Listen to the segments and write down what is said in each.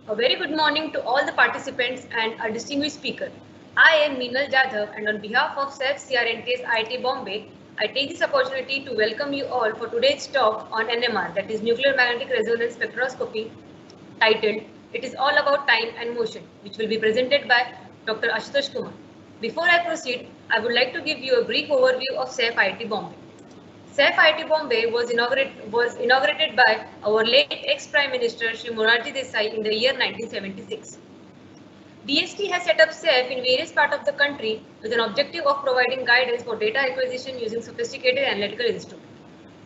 A very good morning to all the participants and our distinguished speaker. I am Meenal Jadhav, and on behalf of SEF CRNTS IIT Bombay, I take this opportunity to welcome you all for today's talk on NMR, that is Nuclear Magnetic Resonance Spectroscopy, titled It is All About Time and Motion, which will be presented by Dr. Ashutosh Kumar. Before I proceed, I would like to give you a brief overview of SEF IIT Bombay. SAF IIT Bombay was inaugurated by our late ex-Prime Minister Shri Morarji Desai in the year 1976. DST has set up SAF in various parts of the country with an objective of providing guidance for data acquisition using sophisticated analytical instruments.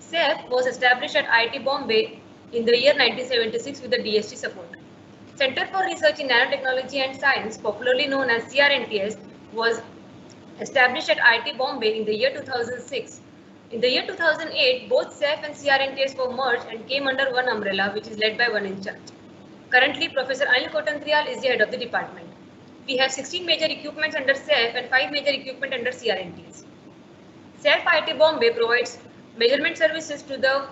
SAF was established at IIT Bombay in the year 1976 with the DST support. Center for Research in Nanotechnology and Science, popularly known as CRNTS, was established at IIT Bombay in the year 2006. In the year 2008, both SAF and CRNTS were merged and came under one umbrella, which is led by one in charge. Currently, Professor Anil Kotantrial is the head of the department. We have 16 major equipments under SAF and 5 major equipment under CRNTS. SAF IIT Bombay provides measurement services to the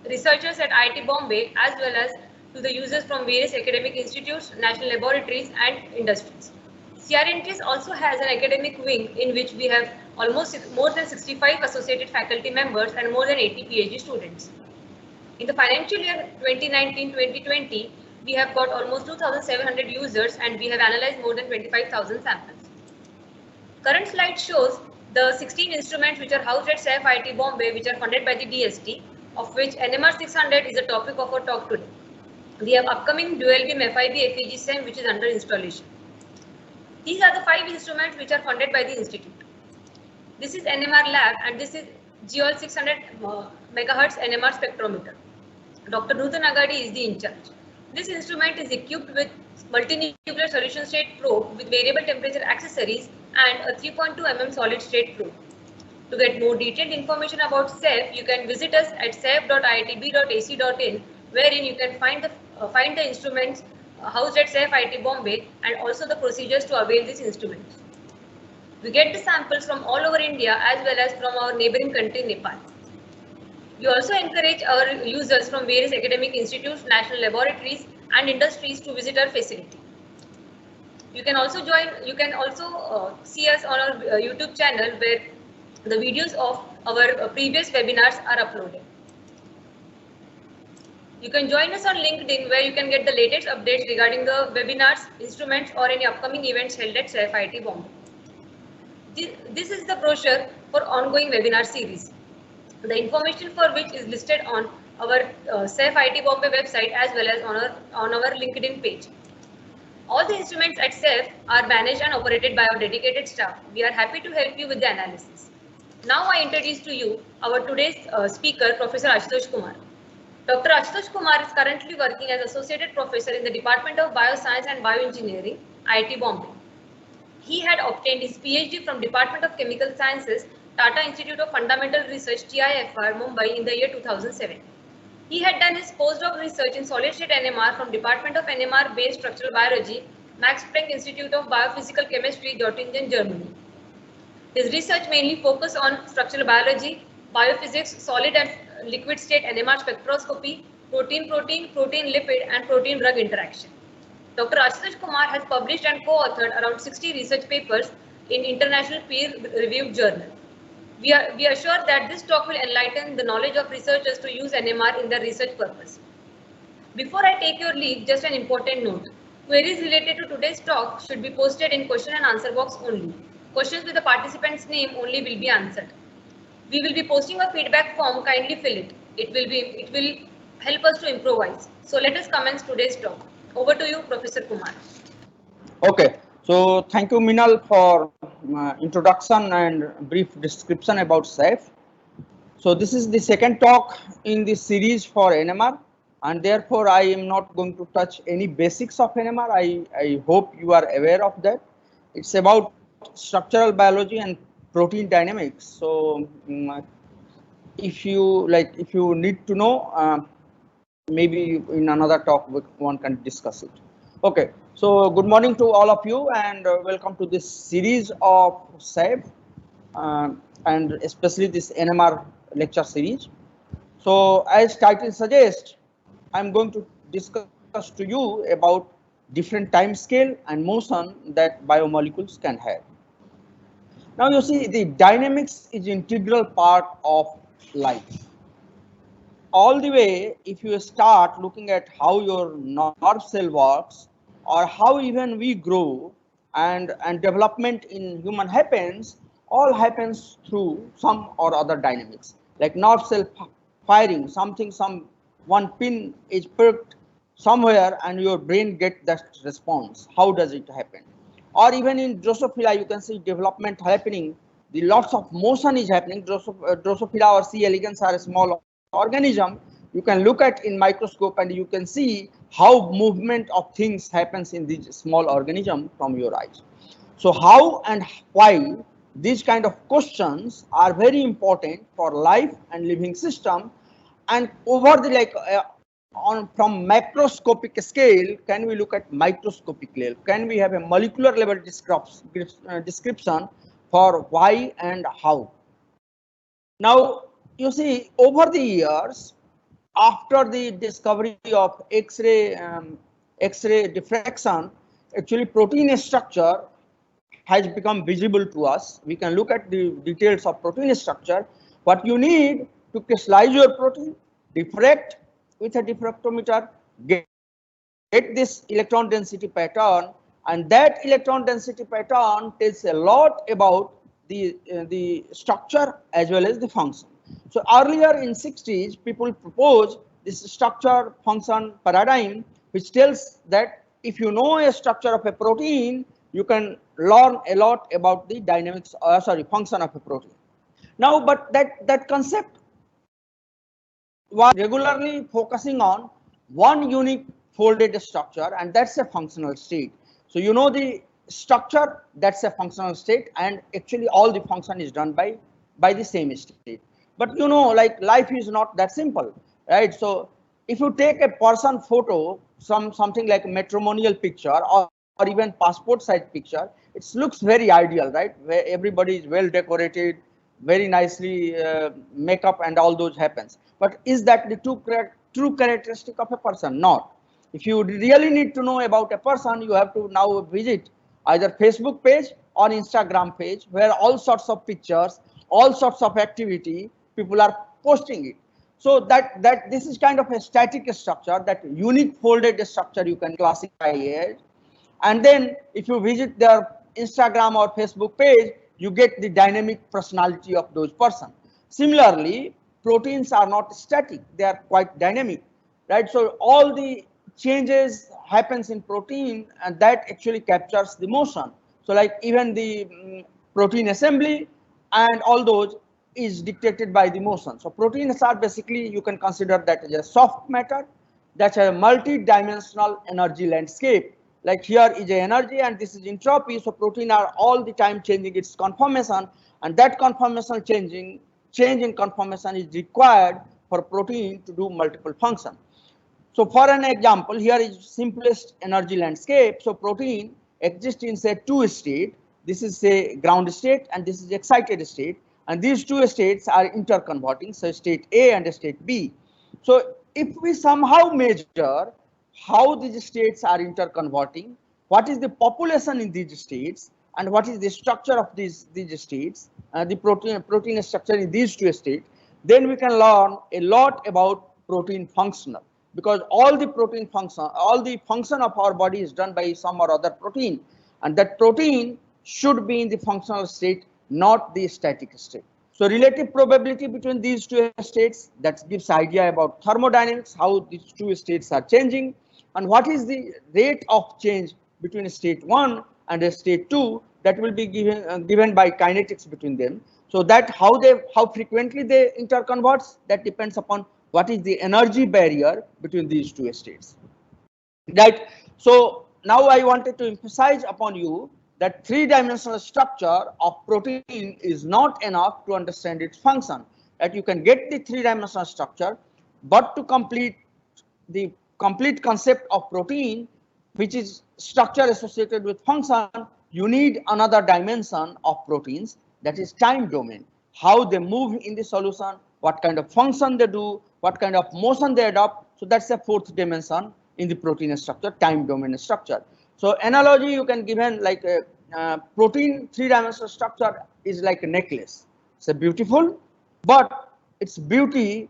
researchers at IIT Bombay as well as to the users from various academic institutes, national laboratories, and industries. CRNTS also has an academic wing in which we have almost more than 65 associated faculty members and more than 80 PhD students. In the financial year 2019-2020, we have got almost 2,700 users and we have analyzed more than 25,000 samples. Current slide shows the 16 instruments which are housed at SAF IIT Bombay, which are funded by the DST, of which NMR 600 is the topic of our talk today. We have upcoming dual beam FIB FEG SEM which is under installation. These are the 5 instruments which are funded by the institute. This is NMR lab and this is GEOL 600 megahertz NMR spectrometer. Dr. Nutan Agadi is the in charge. This instrument is equipped with multinuclear solution state probe with variable temperature accessories and a 3.2 mm solid state probe. To get more detailed information about SAF, you can visit us at saf.iitb.ac.in, wherein you can find the instruments housed at SAF IIT Bombay and also the procedures to avail these instruments. We get the samples from all over India as well as from our neighboring country Nepal. We also encourage our users from various academic institutes, national laboratories and industries to visit our facility. You can also see us on our YouTube channel where the videos of our previous webinars are uploaded. You can join us on LinkedIn where you can get the latest updates regarding the webinars, instruments or any upcoming events held at SAF IIT Bombay. This is the brochure for ongoing webinar series. The information for which is listed on our SAF IIT Bombay website as well as on our LinkedIn page. All the instruments at SAF are managed and operated by our dedicated staff. We are happy to help you with the analysis. Now I introduce to you our today's speaker, Professor Ashutosh Kumar. Dr. Ashutosh Kumar is currently working as Associate Professor in the Department of Bioscience and Bioengineering, IIT Bombay. He had obtained his PhD from Department of Chemical Sciences, Tata Institute of Fundamental Research, TIFR, Mumbai in the year 2007. He had done his postdoc research in solid-state NMR from Department of NMR-based Structural Biology, Max Planck Institute of Biophysical Chemistry, Göttingen, Germany. His research mainly focused on structural biology, biophysics, solid and liquid state NMR spectroscopy, protein-protein, protein-lipid, and protein-drug interaction. Dr. Ashutosh Kumar has published and co-authored around 60 research papers in international peer-reviewed journals. We are sure that this talk will enlighten the knowledge of researchers to use NMR in their research purpose. Before I take your leave, just an important note. Queries related to today's talk should be posted in question and answer box only. Questions with the participant's name only will be answered. We will be posting a feedback form, kindly fill it. It will help us to improvise. So let us commence today's talk. Over to you, Professor Kumar. Okay, so thank you, Minal, for introduction and brief description about SAF. So this is the second talk in this series for NMR, and therefore I am not going to touch any basics of NMR. I hope you are aware of that. It's about structural biology and protein dynamics. So if you need to know, maybe in another talk one can discuss it. Okay, so good morning to all of you and welcome to this series of SAF and especially this NMR lecture series. So as title suggests, I'm going to discuss to you about different time scale and motion that biomolecules can have. Now you see the dynamics is integral part of life. All the way, if you start looking at how your nerve cell works or how even we grow and development in human happens, all happens through some or other dynamics. Like nerve cell firing, some one pin is pricked somewhere and your brain get that response. How does it happen? Or even in Drosophila, you can see development happening. The lots of motion is happening. Drosophila or C. elegans are a small organism. You can look at in microscope and you can see how movement of things happens in this small organism from your eyes. So how and why these kind of questions are very important for life and living system, and over the on from macroscopic scale, can we look at microscopic level? Can we have a molecular level description for why and how? Now, you see, over the years, after the discovery of X-ray diffraction, actually protein structure has become visible to us. We can look at the details of protein structure. What you need to crystallize your protein, diffract with a diffractometer, get this electron density pattern, and that electron density pattern tells a lot about the structure as well as the function. So earlier in 60s, people proposed this structure function paradigm, which tells that if you know a structure of a protein, you can learn a lot about the dynamics, function of a protein. Now, but that concept was regularly focusing on one unique folded structure, and that's a functional state. So you know the structure, that's a functional state, and actually all the function is done by the same state. But you know, like life is not that simple, right? So if you take a person photo, something like a matrimonial picture or even passport size picture, it looks very ideal, right? Where everybody is well decorated, very nicely makeup and all those happens. But is that the true characteristic of a person? Not. If you really need to know about a person, you have to now visit either Facebook page or Instagram page, where all sorts of pictures, all sorts of activity, people are posting it. So that this is kind of a static structure, that unique folded structure you can classify as. And then if you visit their Instagram or Facebook page, you get the dynamic personality of those person. Similarly, proteins are not static, they are quite dynamic, right? So all the changes happens in protein, and that actually captures the motion. So like even the protein assembly and all those is dictated by the motion. So proteins are basically, you can consider that as a soft matter, that's a multi-dimensional energy landscape. Like here is a energy and this is entropy. So protein are all the time changing its conformation, and that conformation change in conformation is required for protein to do multiple function. So for an example, here is simplest energy landscape. So protein exists in say two state. This is say ground state and this is excited state. And these two states are interconverting, so state A and state B. So if we somehow measure how these states are interconverting, what is the population in these states, and what is the structure of these states, the protein structure in these two states, then we can learn a lot about protein functional, because all the function of our body is done by some or other protein, and that protein should be in the functional state, not the static state. So relative probability between these two states, that gives idea about thermodynamics, how these two states are changing, and what is the rate of change between state 1 and state 2, that will be given by kinetics between them. So that how frequently they interconverts, that depends upon what is the energy barrier between these two states, right? So now I wanted to emphasize upon you that three-dimensional structure of protein is not enough to understand its function. That you can get the three-dimensional structure, but to complete the complete concept of protein, which is structure associated with function, you need another dimension of proteins, that is time domain. How they move in the solution, what kind of function they do, what kind of motion they adopt, So that's the fourth dimension in the protein structure, time domain structure. So analogy you can given like a protein three-dimensional structure is like a necklace. It's a beautiful, but its beauty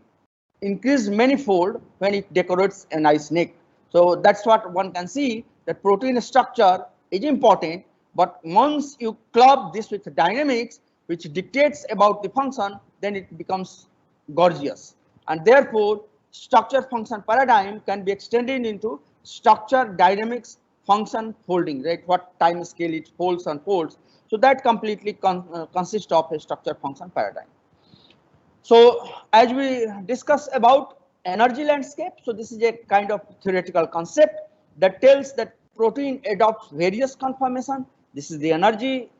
increased manifold when it decorates a nice neck. So that's what one can see, that protein structure is important, but once you club this with dynamics, which dictates about the function, then it becomes gorgeous. And therefore, structure function paradigm can be extended into structure dynamics function folding, right? What time scale it folds and folds. So that completely consists of a structure function paradigm. So as we discuss about energy landscape, so this is a kind of theoretical concept that tells that protein adopts various conformation. This is the energy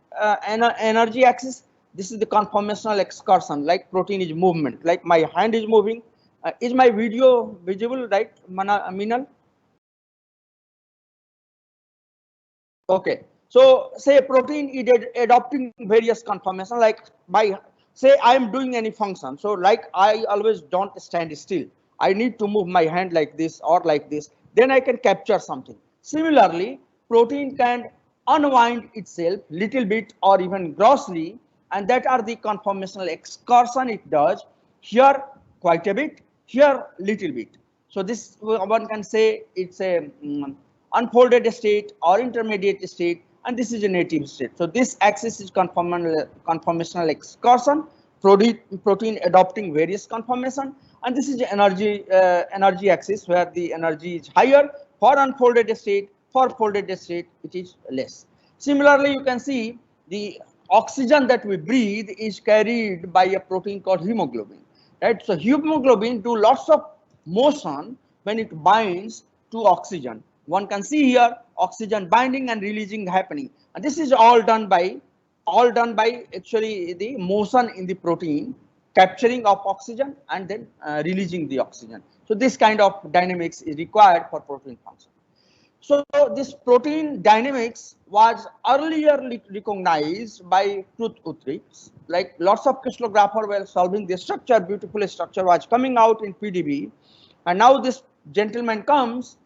axis. This is the conformational excursion, like protein is movement, like my hand is moving. Is my video visible, right, Minal? Okay. So say protein is adopting various conformation, like by say I am doing any function. So like I always don't stand still. I need to move my hand like this or like this. Then I can capture something. Similarly, protein can unwind itself little bit or even grossly, and that are the conformational excursion it does. Here quite a bit, here little bit. So this one can say it's a unfolded state or intermediate state, and this is a native state. So this axis is conformational excursion, protein adopting various conformation, and this is the energy axis where the energy is higher for unfolded state. For folded state it is less. Similarly, you can see the oxygen that we breathe is carried by a protein called hemoglobin, right? So hemoglobin do lots of motion when it binds to oxygen. One can see here oxygen binding and releasing happening, and this is all done by actually the motion in the protein, capturing of oxygen and then releasing the oxygen. So this kind of dynamics is required for protein function. So this protein dynamics was earlier recognized by Krutt-Utrecht. Like lots of crystallographers were solving the structure, beautiful structure was coming out in PDB, and now this gentleman comes.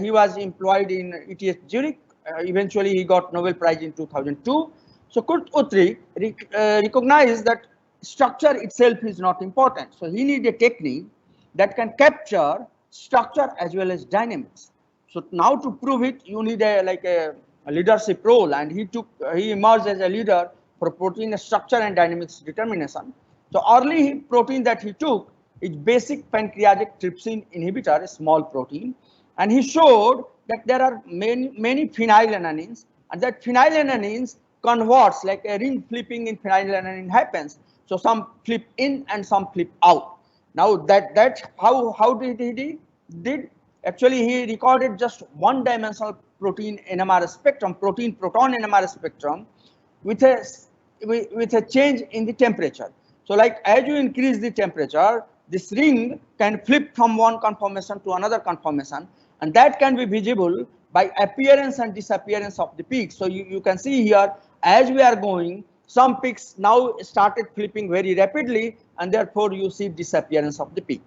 He was employed in ETH Zurich. Eventually, he got Nobel Prize in 2002. So Krutt-Utrecht recognized that structure itself is not important. So he needed a technique that can capture structure as well as dynamics. So now to prove it, you need a leadership role, and he emerged as a leader for protein structure and dynamics determination. So early protein that he took is basic pancreatic trypsin inhibitor, a small protein, and he showed that there are many phenylalanines, and that phenylalanines converts, like a ring flipping in phenylalanine happens. So some flip in and some flip out. Now that how did he did? Actually, he recorded just one-dimensional protein NMR spectrum, protein proton NMR spectrum, with a change in the temperature. So, like as you increase the temperature, this ring can flip from one conformation to another conformation, and that can be visible by appearance and disappearance of the peaks. So you can see here, as we are going, some peaks now started flipping very rapidly, and therefore you see disappearance of the peak.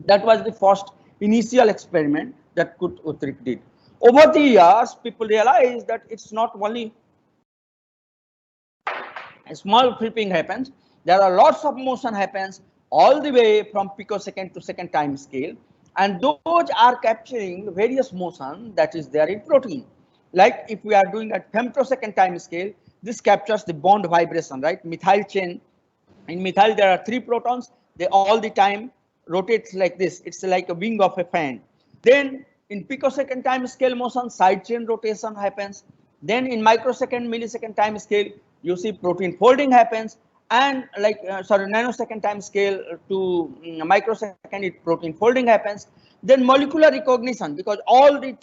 That was the first initial experiment that Krutt-Utrecht did. Over the years, people realized that it's not only a small flipping happens, there are lots of motion happens all the way from picosecond to second time scale, and those are capturing various motion that is there in protein. Like if we are doing at femtosecond time scale, this captures the bond vibration, right? Methyl chain. In methyl, there are 3 protons. They all the time rotates like this. It's like a wing of a fan. Then in picosecond time scale motion, side chain rotation happens. Then in microsecond, millisecond time scale, you see protein folding happens. And like nanosecond time scale to microsecond, protein folding happens. Then molecular recognition, because all the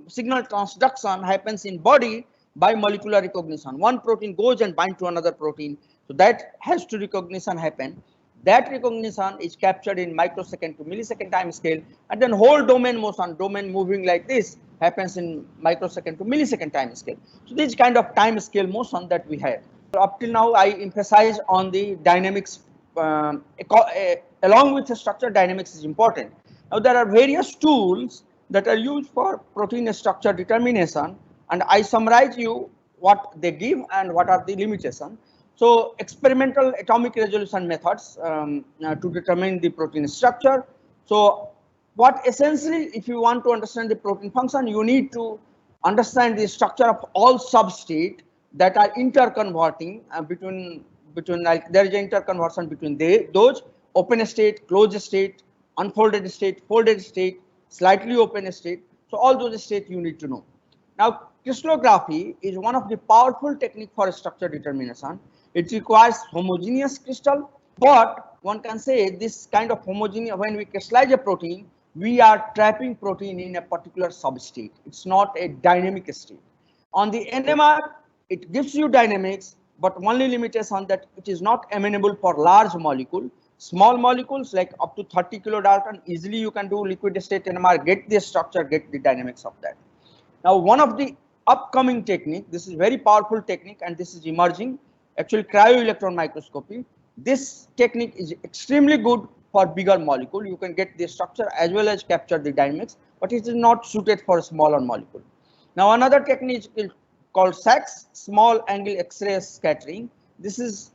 signal transduction happens in body by molecular recognition. One protein goes and binds to another protein. So that has to recognition happen. That recognition is captured in microsecond to millisecond time scale, and then whole domain motion, domain moving like this, happens in microsecond to millisecond time scale. So this kind of time scale motion that we have. So up till now, I emphasize on the dynamics along with the structure. Dynamics is important. Now there are various tools that are used for protein structure determination, and I summarize you what they give and what are the limitations. So experimental atomic resolution methods to determine the protein structure. So what essentially, if you want to understand the protein function, you need to understand the structure of all substrate that are interconverting between like there is interconversion between those open state, closed state, unfolded state, folded state, slightly open state. So all those states you need to know. Now crystallography is one of the powerful technique for structure determination. It requires homogeneous crystal, but one can say this kind of homogeneous, when we crystallize a protein, we are trapping protein in a particular substate. It's not a dynamic state. On the NMR, it gives you dynamics, but only limitation that it is not amenable for large molecule. Small molecules like up to 30 kilodalton, easily you can do liquid state NMR, get the structure, get the dynamics of that. Now, one of the upcoming technique, this is very powerful technique and this is emerging, actually cryo-electron microscopy. This technique is extremely good for bigger molecule. You can get the structure as well as capture the dynamics, but it is not suited for a smaller molecule. Now, another technique is called SAX, small angle X-ray scattering. This is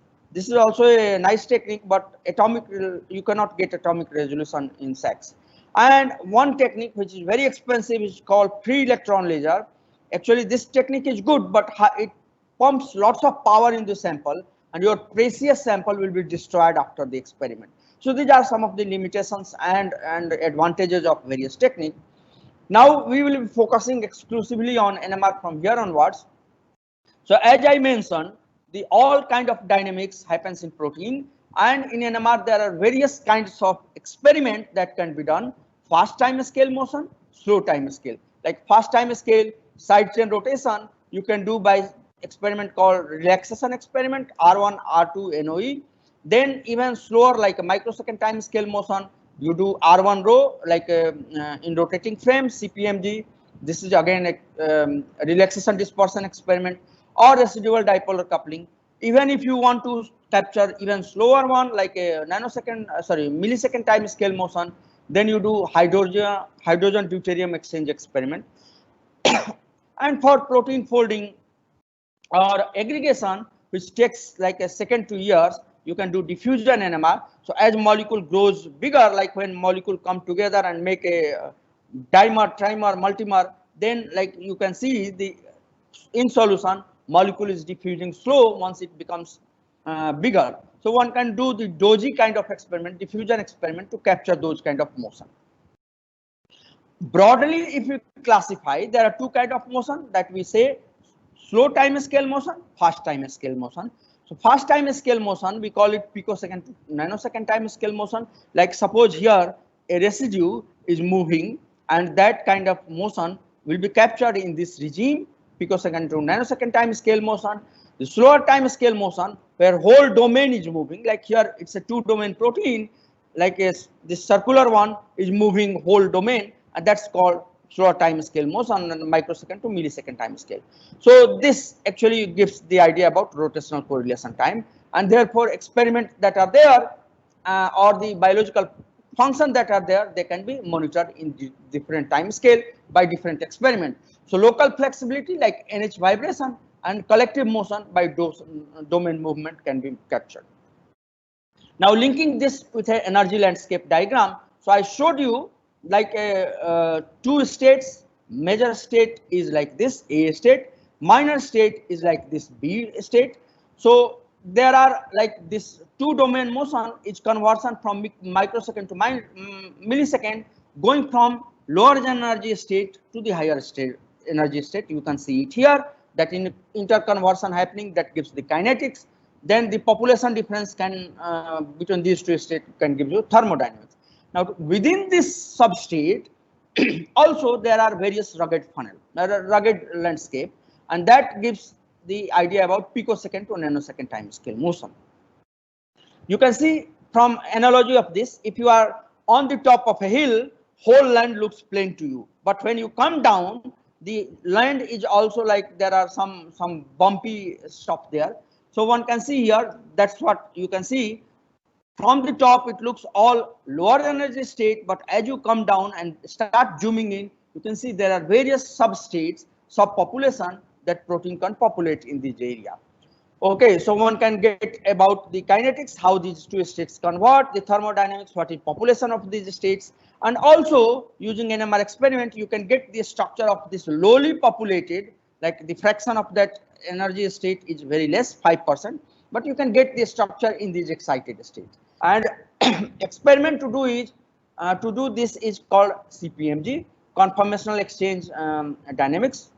also a nice technique, but atomic you cannot get atomic resolution in SAX. And one technique which is very expensive is called free electron laser. Actually, this technique is good, but it pumps lots of power in the sample, and your precious sample will be destroyed after the experiment. So these are some of the limitations and advantages of various techniques. Now we will be focusing exclusively on NMR from here onwards. So as I mentioned, the all kind of dynamics happens in protein, and in NMR there are various kinds of experiment that can be done. Fast time scale motion, slow time scale. Like fast time scale, side chain rotation, you can do by experiment called relaxation experiment, R1, R2, NOE. Then even slower like a microsecond time scale motion, you do R1 row like in rotating frame, CPMG. This is again a relaxation dispersion experiment, or residual dipolar coupling. Even if you want to capture even slower one like a millisecond time scale motion, then you do hydrogen deuterium exchange experiment. And for protein folding or aggregation, which takes like a second to years, you can do diffusion NMR. So as molecule grows bigger, like when molecule come together and make a dimer, trimer, multimer, then like you can see the in solution molecule is diffusing slow once it becomes bigger. So one can do the doji kind of experiment, diffusion experiment, to capture those kind of motion. Broadly, if you classify, there are two kind of motion that we say: slow time scale motion, fast time scale motion. So fast time scale motion, we call it picosecond to nanosecond time scale motion. Like suppose here a residue is moving, and that kind of motion will be captured in this regime, picosecond to nanosecond time scale motion. The slower time scale motion, where whole domain is moving, like here it's a two domain protein, like this circular one is moving whole domain, and that's called slower time scale motion, and microsecond to millisecond time scale. So this actually gives the idea about rotational correlation time, and therefore experiments that are there or the biological function that are there, they can be monitored in different time scale by different experiment. So local flexibility like NH vibration and collective motion by domain movement can be captured. Now linking this with an energy landscape diagram, so I showed you like two states. Major state is like this, A state. Minor state is like this, B state. So there are like this two domain motion is conversion from microsecond to millisecond, going from lower energy state to the higher state energy state. You can see it here, that in interconversion happening, that gives the kinetics. Then the population difference can between these two states can give you thermodynamics. Now within this substrate also there are various rugged funnel, rugged landscape, and that gives the idea about picosecond to nanosecond time scale motion. You can see from analogy of this, if you are on the top of a hill, whole land looks plain to you, but when you come down, the land is also like there are some bumpy stuff there. So one can see here, that's what you can see. From the top, it looks all lower energy state, but as you come down and start zooming in, you can see there are various substates, subpopulation that protein can populate in this area. Okay, so one can get about the kinetics, how these two states convert, the thermodynamics, what is population of these states, and also using NMR experiment, you can get the structure of this lowly populated, like the fraction of that energy state is very less, 5%, but you can get the structure in these excited states. And experiment to do this is called CPMG, conformational exchange dynamics.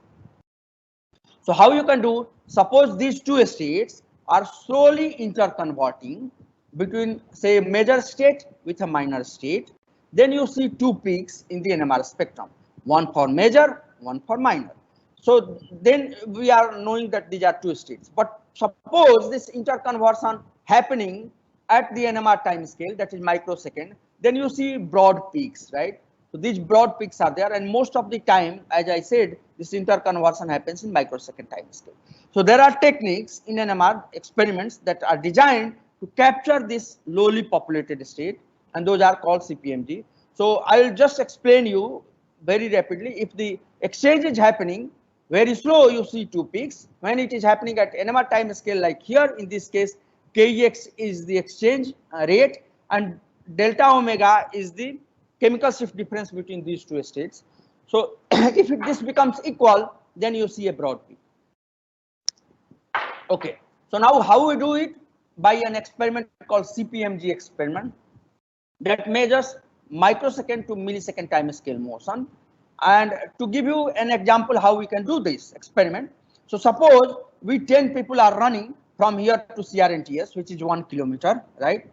So how you can do, suppose these two states are slowly interconverting between say major state with a minor state, then you see two peaks in the NMR spectrum, one for major, one for minor. So then we are knowing that these are two states. But suppose this interconversion happening at the NMR time scale, that is microsecond, then you see broad peaks, right? So these broad peaks are there, and most of the time, as I said, this interconversion happens in microsecond time scale. So there are techniques in NMR experiments that are designed to capture this lowly populated state, and those are called CPMG. So I will just explain you very rapidly. If the exchange is happening very slow, you see two peaks. When it is happening at NMR time scale, like here in this case, Kex is the exchange rate and delta omega is the chemical shift difference between these two states. So if this becomes equal, then you see a broad peak. Okay, so now how we do it? By an experiment called CPMG experiment that measures microsecond to millisecond time scale motion. And to give you an example how we can do this experiment, so suppose we 10 people are running from here to CRNTS, which is 1 kilometer, right?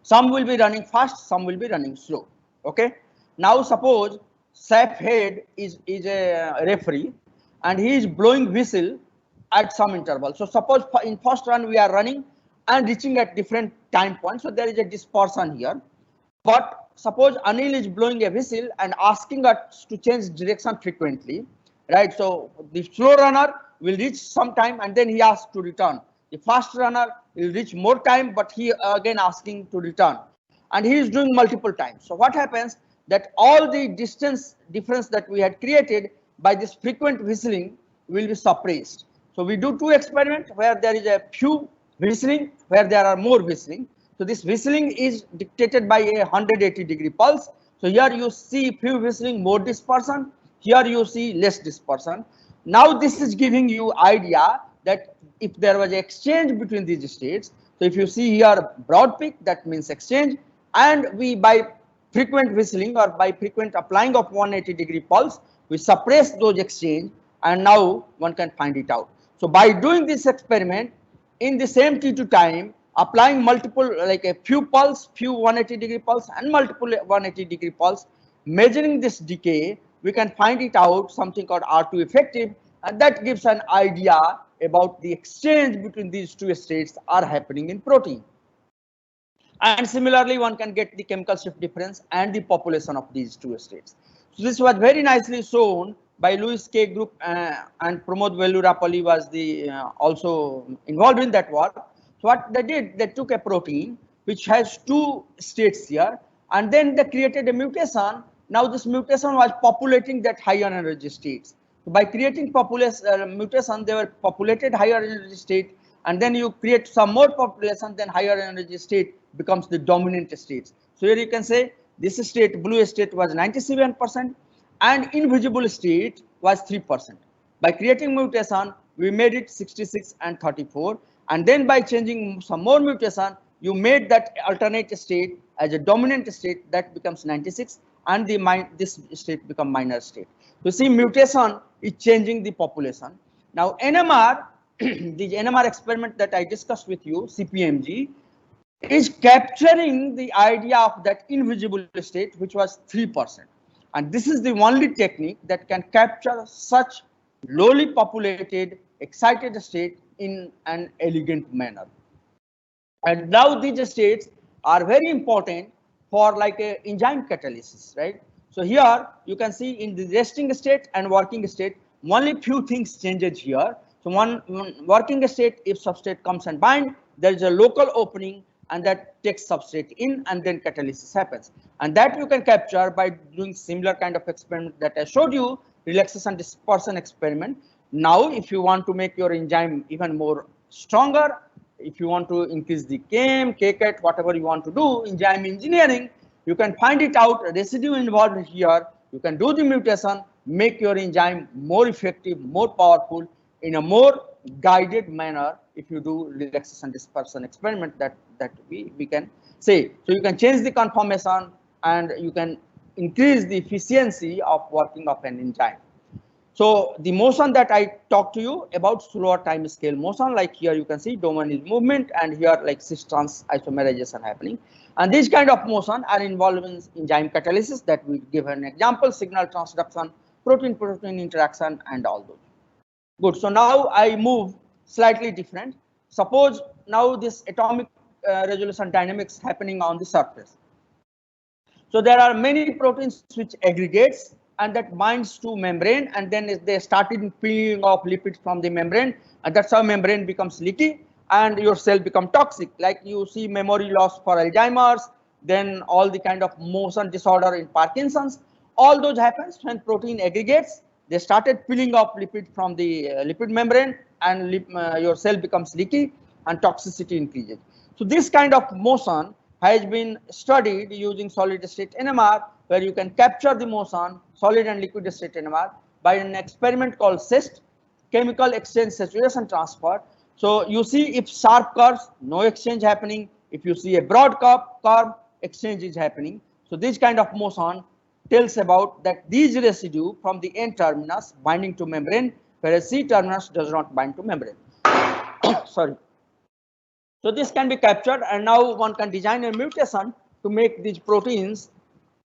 Some will be running fast, some will be running slow. Okay. Now suppose SAF head is a referee and he is blowing whistle at some interval. So suppose in first run we are running and reaching at different time points. So there is a dispersion here. But suppose Anil is blowing a whistle and asking us to change direction frequently, right? So the slow runner will reach some time and then he asks to return. The fast runner will reach more time, but he again asking to return. And he is doing multiple times. So what happens that all the distance difference that we had created by this frequent whistling will be suppressed. So we do two experiments where there is a few whistling, where there are more whistling. So this whistling is dictated by a 180-degree pulse. So here you see few whistling, more dispersion. Here you see less dispersion. Now this is giving you idea that if there was an exchange between these states, so if you see here broad peak, that means exchange, and we by frequent whistling or by frequent applying of 180-degree pulse, we suppress those exchange, and now one can find it out. So by doing this experiment in the same T2 time, applying multiple, like a few pulse, few 180-degree pulse and multiple 180-degree pulse, measuring this decay, we can find it out something called R2 effective, and that gives an idea about the exchange between these two states are happening in protein. And similarly, one can get the chemical shift difference and the population of these two states. So this was very nicely shown by Louis K. Group and Pramod Vellurapalli was the also involved in that work. So what they did, they took a protein which has two states here, and then they created a mutation. Now this mutation was populating that higher energy states. So by creating mutation, they were populated higher energy state, and then you create some more population, then higher energy state becomes the dominant states. So here you can say this state, blue state, was 97% and invisible state was 3%. By creating mutation, we made it 66 and 34, and then by changing some more mutation, you made that alternate state as a dominant state, that becomes 96, and this state become minor state. So see, mutation is changing the population. Now NMR, the NMR experiment that I discussed with you, CPMG, is capturing the idea of that invisible state, which was 3%. And this is the only technique that can capture such lowly populated, excited state in an elegant manner. And now these states are very important for like a enzyme catalysis, right? So here you can see in the resting state and working state, only few things changes here. So one working state, if substrate comes and bind, there is a local opening, and that takes substrate in, and then catalysis happens. And that you can capture by doing similar kind of experiment that I showed you, relaxation dispersion experiment. Now, if you want to make your enzyme even more stronger, if you want to increase the KM, KCAT, whatever you want to do, enzyme engineering, you can find it out, residue involved here, you can do the mutation, make your enzyme more effective, more powerful, in a more guided manner if you do relaxation dispersion experiment that we can say. So you can change the conformation and you can increase the efficiency of working of an enzyme. So the motion that I talked to you about, slower time scale motion, like here you can see domain is movement and here like cis trans isomerization happening. And these kind of motion are involved in enzyme catalysis that we give an example, signal transduction, protein-protein interaction and all those. Good. So now I move slightly different. Suppose now this atomic resolution dynamics happening on the surface. So there are many proteins which aggregates and that binds to membrane, and then they started peeling off lipids from the membrane, and that's how membrane becomes leaky and your cell become toxic. Like you see memory loss for Alzheimer's, then all the kind of motion disorder in Parkinson's. All those happens when protein aggregates. They started peeling off lipid from the lipid membrane, and your cell becomes leaky and toxicity increases. So this kind of motion has been studied using solid state NMR, where you can capture the motion, solid and liquid state NMR, by an experiment called CEST, chemical exchange saturation transfer. So you see if sharp curves, no exchange happening. If you see a broad curve, exchange is happening. So this kind of motion tells about that these residue from the N terminus binding to membrane, whereas C terminus does not bind to membrane. Sorry. So this can be captured, and now one can design a mutation to make these proteins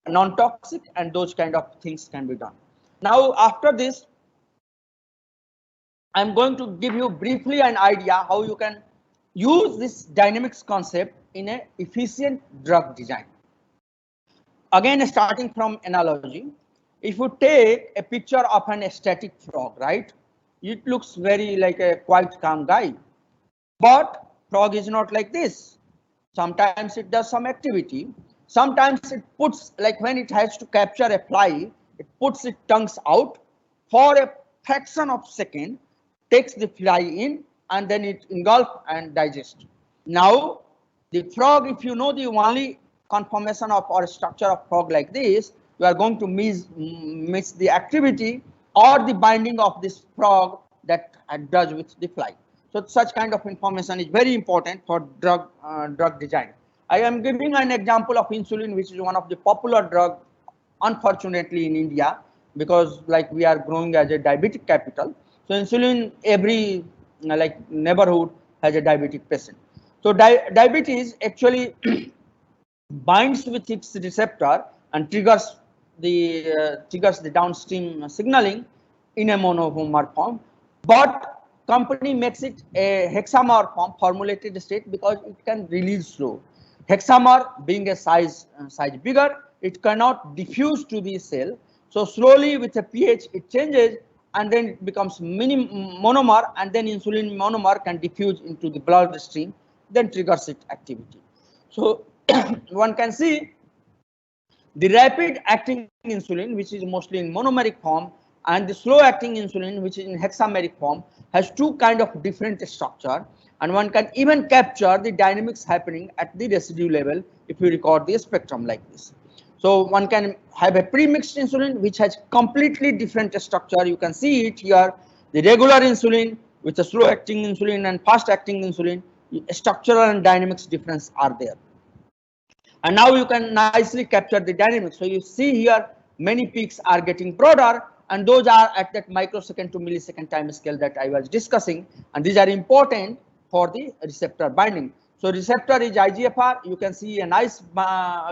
non-toxic, and those kind of things can be done. Now after this, I'm going to give you briefly an idea how you can use this dynamics concept in an efficient drug design. Again, starting from analogy, if you take a picture of an static frog, right, it looks very like a quite calm guy, but frog is not like this. Sometimes it does some activity. Sometimes it puts, like when it has to capture a fly, it puts its tongues out for a fraction of a second, takes the fly in, and then it engulfs and digests. Now, the frog, if you know the only conformation of or structure of frog like this, you are going to miss the activity or the binding of this frog that does with the fly. So such kind of information is very important for drug design. I am giving an example of insulin, which is one of the popular drug, unfortunately in India, because like we are growing as a diabetic capital. So insulin, every like neighborhood has a diabetic patient. So diabetes actually binds with its receptor and triggers the downstream signaling in a monomer form, but company makes it a hexamer form, formulated state, because it can release slow. Hexamer being a size bigger, it cannot diffuse to the cell. So slowly with a pH it changes, and then it becomes monomer, and then insulin monomer can diffuse into the bloodstream, then triggers its activity. So one can see the rapid acting insulin, which is mostly in monomeric form, and the slow acting insulin, which is in hexameric form, has two kind of different structure, and one can even capture the dynamics happening at the residue level if you record the spectrum like this. So one can have a pre-mixed insulin which has completely different structure. You can see it here, the regular insulin with a slow acting insulin and fast acting insulin, structural and dynamics difference are there. And now you can nicely capture the dynamics. So you see here many peaks are getting broader, and those are at that microsecond to millisecond time scale that I was discussing, and these are important for the receptor binding. So receptor is IGFR. You can see a nice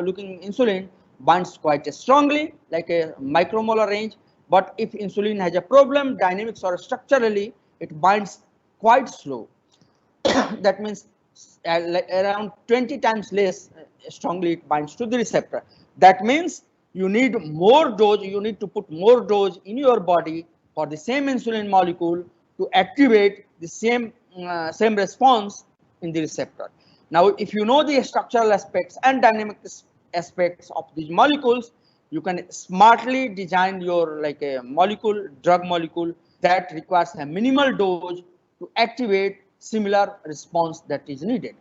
looking insulin binds quite strongly, like a micromolar range. But if insulin has a problem, dynamics or structurally, it binds quite slow. That means around 20 times less strongly it binds to the receptor. That means you need more dose, you need to put more dose in your body for the same insulin molecule to activate the same response in the receptor. Now, if you know the structural aspects and dynamic aspects of these molecules, you can smartly design your like a molecule, drug molecule that requires a minimal dose to activate similar response that is needed.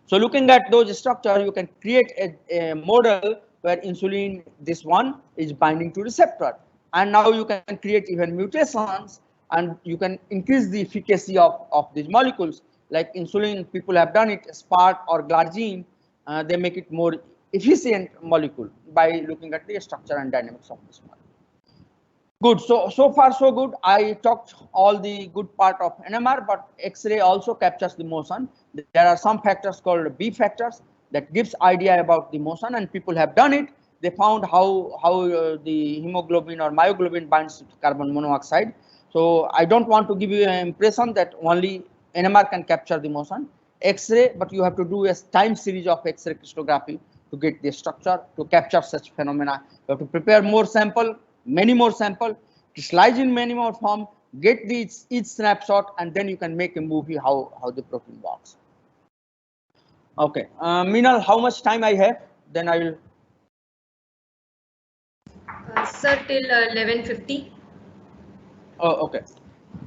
So looking at those structure, you can create a model where insulin, this one, is binding to receptor. And now you can create even mutations and you can increase the efficacy of these molecules. Like insulin, people have done it, SPART or glargine, they make it more efficient molecule by looking at the structure and dynamics of this molecule. Good. So far so good. I talked all the good part of NMR, but X-ray also captures the motion. There are some factors called B factors that gives idea about the motion, and people have done it. They found how the hemoglobin or myoglobin binds to carbon monoxide. So I don't want to give you an impression that only NMR can capture the motion. X-ray, but you have to do a time series of X-ray crystallography to get the structure to capture such phenomena. You have to prepare more sample, many more sample, slice in many more form, get each snapshot, and then you can make a movie how the protein works. Okay, Meenal, how much time I have? Then I will. Sir, till 11:50. Oh, okay,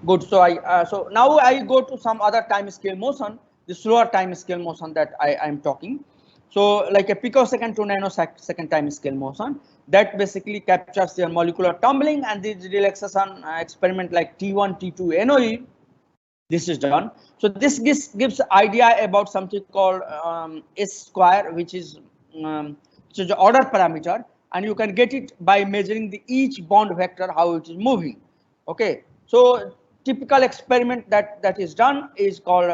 good. So so now I go to some other time scale motion, the slower time scale motion that I am talking. So like a picosecond to nanosecond time scale motion that basically captures their molecular tumbling, and this relaxation experiment like T1, T2 NOE, this is done. So this gives idea about something called S square, which is the order parameter, and you can get it by measuring the each bond vector how it is moving. Okay, so typical experiment that is done is called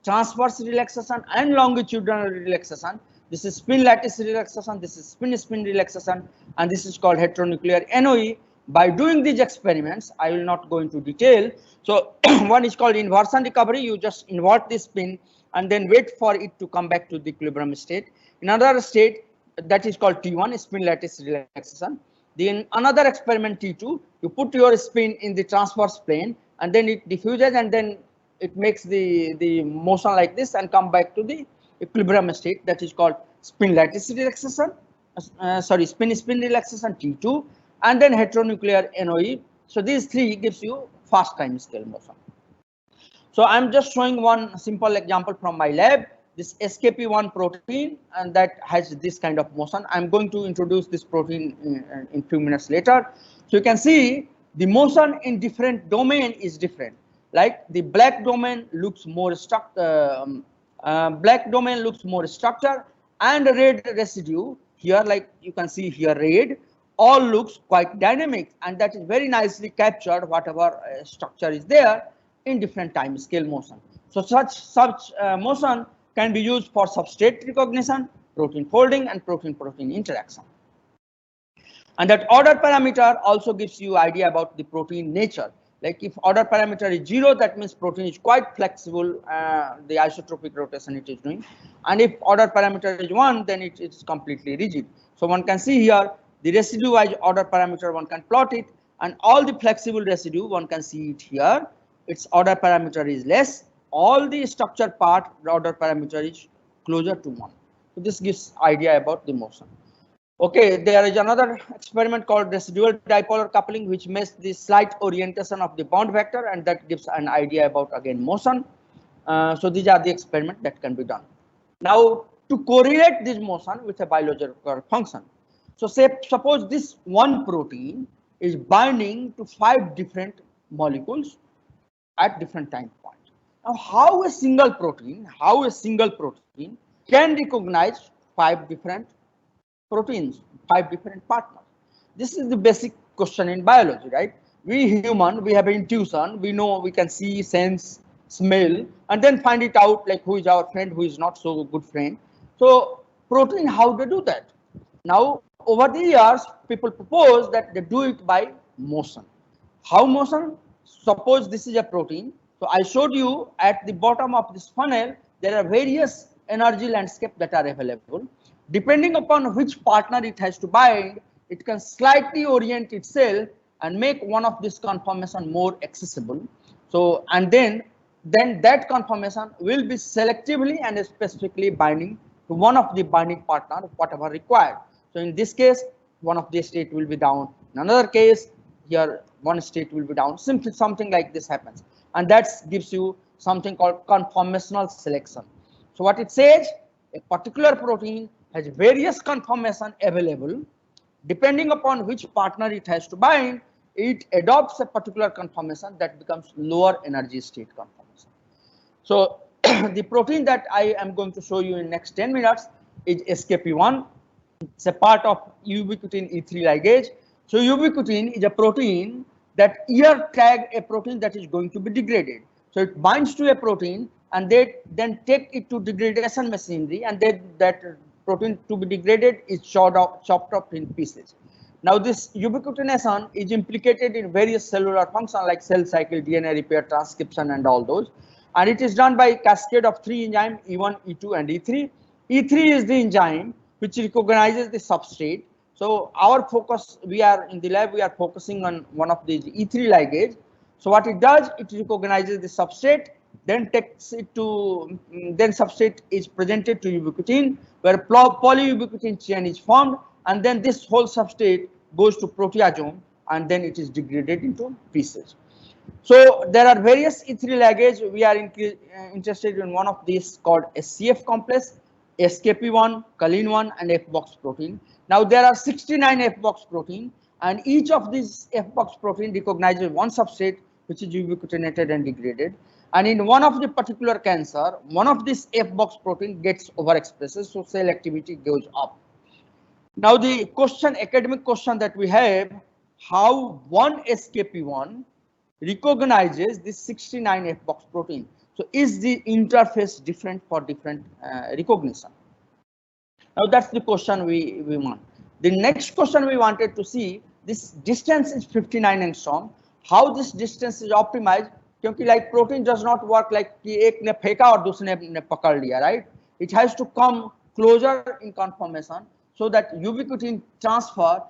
transverse relaxation and longitudinal relaxation. This is spin lattice relaxation, this is spin relaxation, and this is called heteronuclear NOE. By doing these experiments, I will not go into detail. So one is called inversion recovery. You just invert the spin and then wait for it to come back to the equilibrium state. In another state, that is called T1, spin lattice relaxation. Then another experiment T2, you put your spin in the transverse plane and then it diffuses and then it makes the motion like this and come back to the equilibrium state. That is called spin lattice relaxation. Spin relaxation T2, and then heteronuclear NOE. So these three gives you fast time scale motion. So I'm just showing one simple example from my lab. This SKP1 protein, and that has this kind of motion. I'm going to introduce this protein in few minutes later. So you can see the motion in different domain is different. Like the black domain looks more structured, and red residue here, like you can see here, red, all looks quite dynamic, and that is very nicely captured whatever structure is there in different time scale motion. So such motion can be used for substrate recognition, protein folding, and protein-protein interaction. And that order parameter also gives you idea about the protein nature. Like if order parameter is 0, that means protein is quite flexible, the isotropic rotation it is doing. And if order parameter is 1, then it is completely rigid. So one can see here the residue-wise order parameter, one can plot it, and all the flexible residue, one can see it here. Its order parameter is less. All the structure part, the order parameter is closer to 1. So this gives idea about the motion. Okay, there is another experiment called residual dipolar coupling, which measures the slight orientation of the bond vector, and that gives an idea about again motion. So these are the experiments that can be done. Now to correlate this motion with a biological function. So suppose this one protein is binding to 5 different molecules at different time points. Now how a single protein can recognize 5 different proteins, 5 different partners? This is the basic question in biology, right? We human, we have intuition, we know, we can see, sense, smell, and then find it out like who is our friend, who is not so good friend. So protein, how they do that? Now over the years, people propose that they do it by motion. How motion? Suppose this is a protein. So I showed you at the bottom of this funnel, there are various energy landscape that are available. Depending upon which partner it has to bind, it can slightly orient itself and make one of this conformation more accessible. So, and then then that conformation will be selectively and specifically binding to one of the binding partner, whatever required. So in this case, one of the state will be down. In another case, here one state will be down. Simply something like this happens, and that gives you something called conformational selection. So what it says, a particular protein has various conformation available. Depending upon which partner it has to bind, it adopts a particular conformation that becomes lower energy state conformation. So the protein that I am going to show you in next 10 minutes is SKP1. It's a part of ubiquitin E3 ligase. So ubiquitin is a protein that ear tag a protein that is going to be degraded. So it binds to a protein and they then take it to degradation machinery, and that protein to be degraded is chopped up in pieces. Now this ubiquitination is implicated in various cellular functions like cell cycle, DNA repair, transcription, and all those. And it is done by a cascade of 3 enzymes, E1, E2, and E3. E3 is the enzyme which recognizes the substrate. So our focus, we are in the lab, we are focusing on one of these E3 ligase. So what it does, it recognizes the substrate, then takes it to, then substrate is presented to ubiquitin, where polyubiquitin chain is formed, and then this whole substrate goes to proteasome, and then it is degraded into pieces. So there are various E3 ligase. We are interested in one of these called SCF complex, SKP1, Kalin1, and F-box protein. Now there are 69 F-box protein, and each of these F-box protein recognizes one substrate which is ubiquitinated and degraded. And in one of the particular cancer, one of these F-box protein gets overexpressed, so cell activity goes up. Now the question, academic question that we have, how one SKP1 recognizes this 69 F-box protein. So is the interface different for different recognition? Now that's the question we want. The next question we wanted to see, this distance is 59 angstrom. How this distance is optimized? Because like protein does not work like कि एक ने फेंका और दूसरे ने पकड़ लिया, right? It has to come closer in conformation so that ubiquitin transfer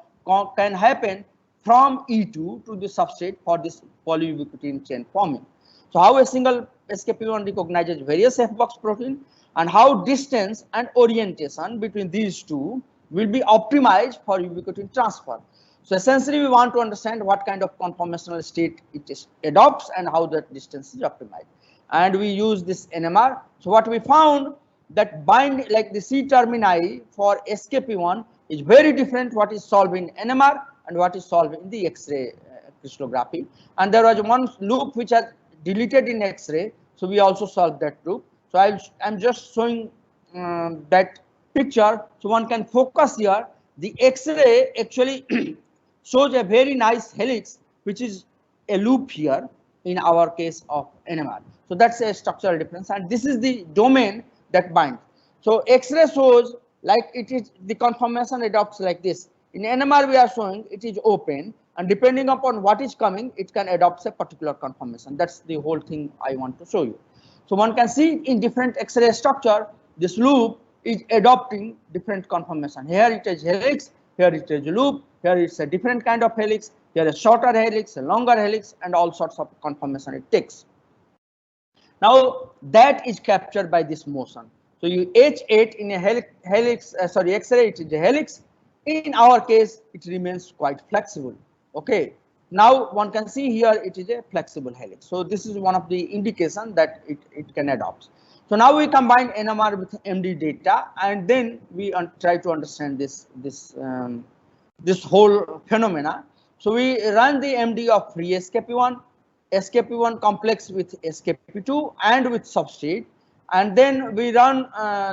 can happen from E2 to the substrate for this polyubiquitin chain forming. So how a single SKP1 recognizes various F-box protein, and how distance and orientation between these two will be optimized for ubiquitin transfer. So essentially we want to understand what kind of conformational state it adopts and how that distance is optimized. And we use this NMR. So what we found that bind like the C termini for SKP1 is very different what is solved in NMR and what is solved in the X-ray crystallography. And there was one loop which has deleted in X-ray, so we also solved that loop. So I'm just showing that picture so one can focus here. The X-ray actually shows a very nice helix, which is a loop here in our case of NMR. So that's a structural difference, and this is the domain that binds. So X-ray shows like it is the conformation adopts like this. In NMR we are showing it is open, and depending upon what is coming, it can adopt a particular conformation. That's the whole thing I want to show you. So one can see in different X-ray structure, this loop is adopting different conformation. Here it is helix, here it is loop, here it's a different kind of helix, here a shorter helix, a longer helix, and all sorts of conformation it takes. Now that is captured by this motion. So you H8 in a helix, X-ray it is a helix. In our case, it remains quite flexible. Okay. Now one can see here it is a flexible helix. So this is one of the indication that it can adopt. So now we combine NMR with MD data, and then we try to understand this whole phenomena. So we run the MD of free SKP1, SKP1 complex with SKP2 and with substrate, and then we run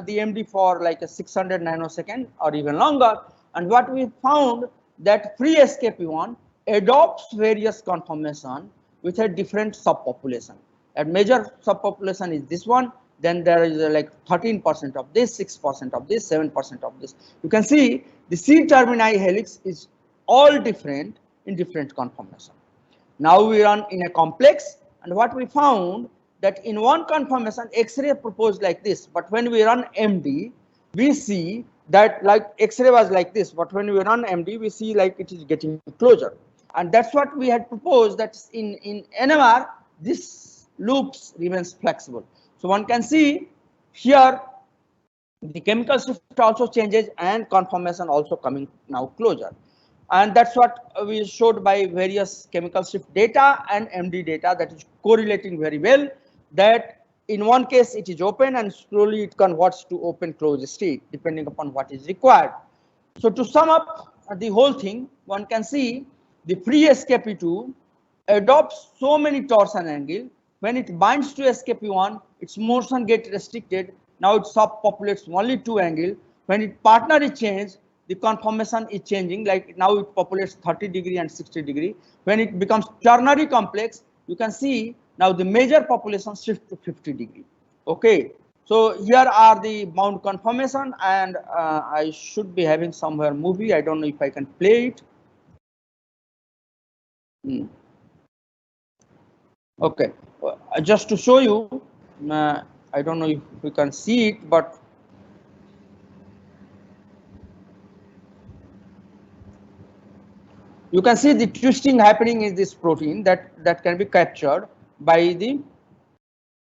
the MD for like a 600 nanosecond or even longer. And what we found that free SKP1 adopts various conformation with a different subpopulation. A major subpopulation is this one. Then there is like 13% of this, 6% of this, 7% of this. You can see the C termini helix is all different in different conformation. Now we run in a complex, and what we found that in one conformation X-ray proposed like this, but when we run MD, we see that like X-ray was like this, but when we run MD, we see like it is getting closer. And that's what we had proposed, that in NMR, this loops remains flexible. So one can see here the chemical shift also changes and conformation also coming now closer. And that's what we showed by various chemical shift data and MD data, that is correlating very well, that in one case it is open and slowly it converts to open closed state depending upon what is required. So to sum up the whole thing, one can see the free SKP2 adopts so many torsion angle. When it binds to SKP1, its motion gets restricted. Now it subpopulates only two angle. When its partner is changed, the conformation is changing. Like now it populates 30° and 60°. When it becomes ternary complex, you can see now the major population shift to 50°. Okay. So here are the bound conformation, and I should be having somewhere movie. I don't know if I can play it. Okay, just to show you, I don't know if we can see it, but you can see the twisting happening in this protein that can be captured by the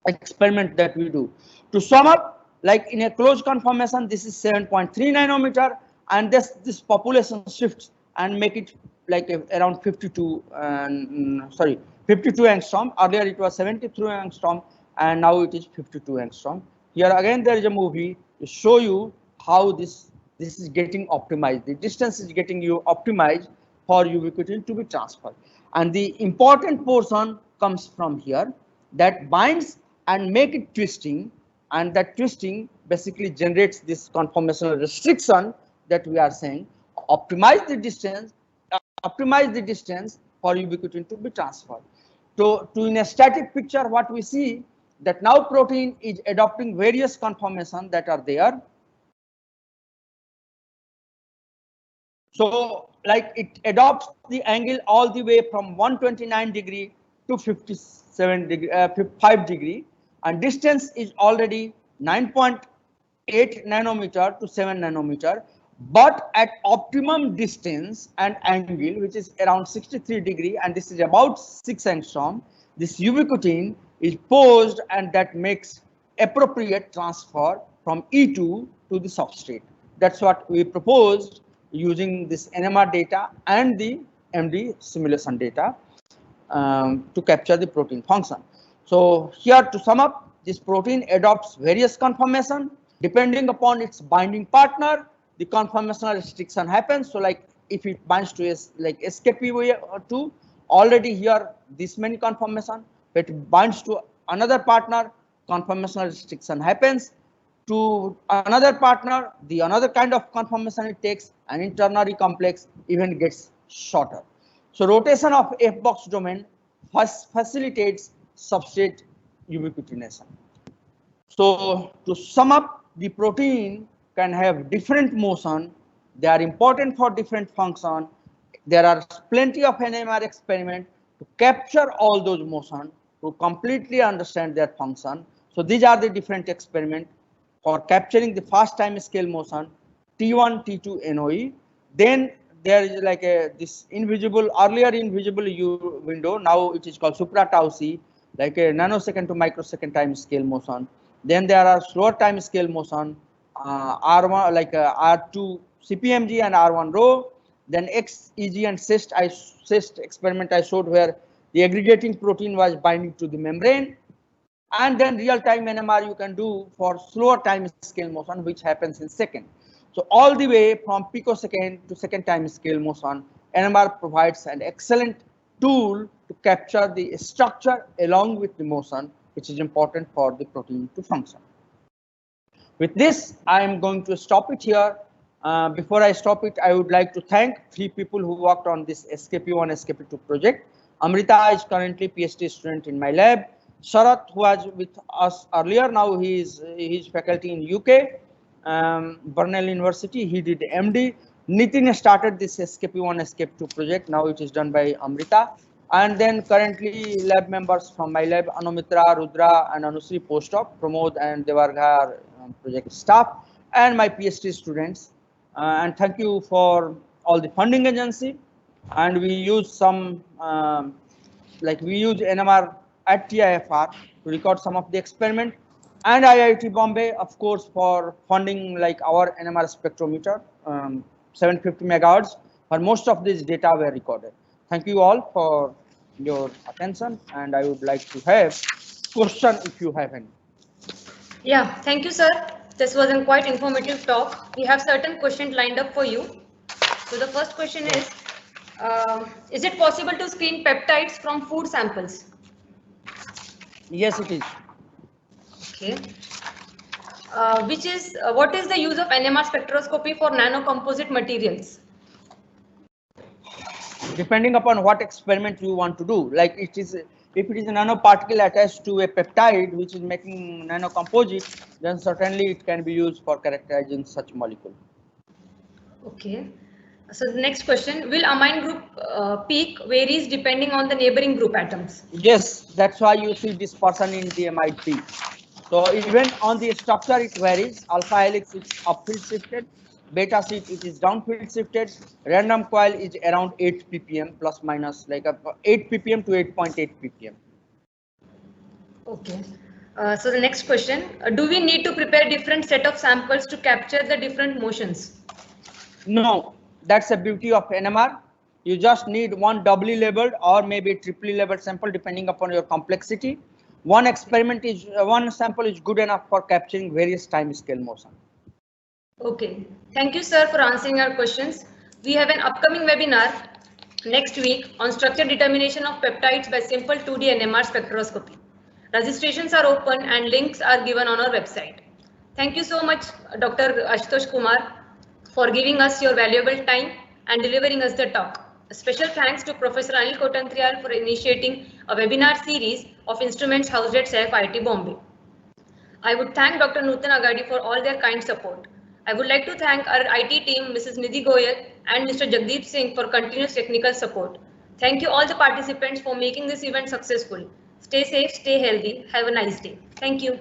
experiment that we do. To sum up, like in a closed conformation, this is 7.3 nanometer, and this population shifts and make it like around 52 angstrom. Earlier it was 73 angstrom, and now it is 52 angstrom. Here again there is a movie to show you how this is getting optimized. The distance is getting you optimized for ubiquitin to be transferred, and the important portion comes from here, that binds and make it twisting, and that twisting basically generates this conformational restriction that we are saying. Optimize the distance for ubiquitin to be transferred. To in a static picture, what we see, that now protein is adopting various conformations that are there. So like it adopts the angle all the way from 129° to 5°, and distance is already 9.8 nanometer to 7 nanometer. But at optimum distance and angle, which is around 63°, and this is about 6 angstrom, this ubiquitin is posed, and that makes appropriate transfer from E2 to the substrate. That's what we proposed using this NMR data and the MD simulation data to capture the protein function. So here, to sum up, this protein adopts various conformation. Depending upon its binding partner, the conformational restriction happens. So like if it binds to like SKP2, already here this many conformation. If it binds to another partner, conformational restriction happens. To another partner, the another kind of conformation it takes, and in ternary complex even gets shorter. So rotation of F-box domain facilitates substrate ubiquitination. So to sum up, the protein can have different motion. They are important for different function. There are plenty of NMR experiment to capture all those motion to completely understand their function. So these are the different experiments for capturing the fast time scale motion, T1, T2 NOE. Then there is like this invisible, earlier invisible U window, now it is called supra tau C, like a nanosecond to microsecond time scale motion. Then there are slower time scale motion, R1 like R2 CPMG and R1 rho. Then XEG and CIST experiment I showed, where the aggregating protein was binding to the membrane. And then real-time NMR you can do for slower time scale motion, which happens in second. So all the way from picosecond to second time scale motion, NMR provides an excellent tool to capture the structure along with the motion, which is important for the protein to function. With this, I am going to stop it here. Before I stop it, I would like to thank 3 people who worked on this SKP1, SKP2 project. Amrita is currently PhD student in my lab. Sharat, who was with us earlier, now he is faculty in UK, Burnell University. He did MD. Nitin started this SKP1, SKP2 project. Now it is done by Amrita. And then currently lab members from my lab, Anumitra, Rudra, and Anusri postdoc, Pramod and Devarga project staff, and my PhD students. And thank you for all the funding agency. And we use some, we use NMR. at TIFR to record some of the experiment, and IIT Bombay, of course, for funding like our NMR spectrometer, 750 megahertz. For most of these data were recorded. Thank you all for your attention, and I would like to have question if you have any. Yeah, thank you, sir. This was a quite informative talk. We have certain questions lined up for you. So the first question is it possible to screen peptides from food samples? Yes, it is. Okay. What is the use of NMR spectroscopy for nanocomposite materials? Depending upon what experiment you want to do, like if it is a nanoparticle attached to a peptide which is making nanocomposite, then certainly it can be used for characterizing such molecule. Okay. So the next question, will amine group peak varies depending on the neighboring group atoms? Yes, that's why you see dispersion in the amide peak. So even on the structure it varies. Alpha helix is upfield shifted, beta sheet it is downfield shifted, random coil is around 8 ppm plus minus like 8 ppm to 8.8 ppm. Okay. So the next question, do we need to prepare different set of samples to capture the different motions? No, that's the beauty of NMR. You just need one doubly labeled or maybe triply labeled sample depending upon your complexity. One sample is good enough for capturing various time scale motion. Okay, thank you, sir, for answering our questions. We have an upcoming webinar next week on structure determination of peptides by simple 2D NMR spectroscopy. Registrations are open and links are given on our website. Thank you so much, Dr. Ashutosh Kumar, for giving us your valuable time and delivering us the talk. A special thanks to Professor Anil Kotantrial for initiating a webinar series of instruments housed at SAIF IIT Bombay. I would thank Dr. Nutan Agadi for all their kind support. I would like to thank our IT team, Mrs. Nidhi Goyal and Mr. Jagdeep Singh for continuous technical support. Thank you all the participants for making this event successful. Stay safe, stay healthy. Have a nice day. Thank you.